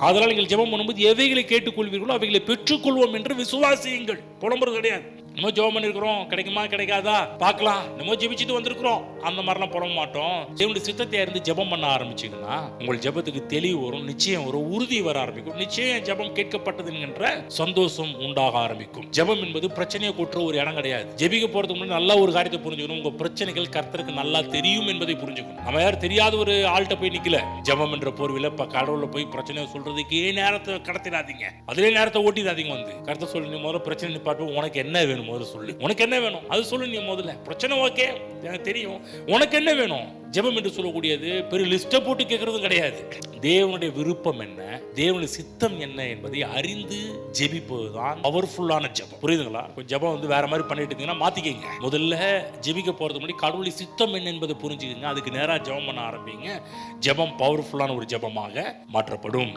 அதனால் நீங்கள் ஜெபம் பண்ணும்போது எவைகளை கேட்டுக்கொள்வீர்களோ அவைகளை பெற்றுக்கொள்வோம் என்று விசுவாசியுங்கள். புலம்புறது கிடையாது. நம்ம ஜெபம் பண்ணிருக்கிறோம், கிடைக்குமா கிடைக்காதா பார்க்கலாம், நம்ம ஜெபிச்சுட்டு வந்திருக்கிறோம், அந்த மாதிரிலாம் புலம்ப மாட்டோம். தேவனுடைய சித்தத்தை அறிந்து ஜெபம் பண்ண ஆரம்பிச்சீங்கன்னா உங்கள் ஜெபத்துக்கு தெளிவு வரும், நிச்சயம் வரும், உறுதி வர ஆரம்பிக்கும். நிச்சயம் ஜெபம் கேட்கப்பட்டது என்கின்ற சந்தோஷம் உண்டாக ஆரம்பிக்கும். ஜெபம் என்பது பிரச்சனையை கொட்டுற ஒரு இடம் கிடையாது. ஜெபிக்க போறதுக்கு முன்னாடி நல்ல ஒரு காரியத்தை புரிஞ்சுக்கணும். உங்க பிரச்சனைகள் கர்த்தருக்கு நல்லா தெரியும் என்பதை புரிஞ்சுக்கணும். நம்ம யாரும் தெரியாத ஒரு ஆள்கிட்ட போய் நிக்கல. ஜெபம் என்ற போர்வில கடவுள்ல போய் பிரச்சனையை சொல்றதுக்கே நேரத்தை கடத்திடாதீங்க, அதிலே நேரத்தை ஓட்டிடாதீங்க. வந்து கர்த்தர் சொல்லி நீ முதல்ல பிரச்சனை நிப்பாட்டு, உனக்கு என்ன வேணும் முதல்ல சொல்லு, உனக்கு என்ன வேணும் அது சொல்லு. நீ முதல்ல பிரச்சனை ஓகே எனக்கு தெரியும், உனக்கு என்ன வேணும். ஜெபம் என்று சொல்லக்கூடியது பெரிய லிஸ்ட்டை போட்டு கேட்கறதும் கிடையாது. தேவனுடைய விருப்பம் என்ன, தேவனுடைய சித்தம் என்ன என்பதை அறிந்து ஜெபிப்பதுதான் பவர்ஃபுல்லான ஜெபம். புரியுதுங்களா? ஜெபம் வந்து வேற மாதிரி பண்ணிட்டு இருந்தீங்கன்னா மாத்திக்கங்க. முதல்ல ஜெபிக்க போறதுக்கு முன்னாடி கடவுளுடைய சித்தம் என்ன என்பதை புரிஞ்சுக்கங்க. அதுக்கு நேரா ஜெபம் பண்ண ஆரம்பிங்க. ஜெபம் பவர்ஃபுல்லான ஒரு ஜெபமாக மாற்றப்படும்.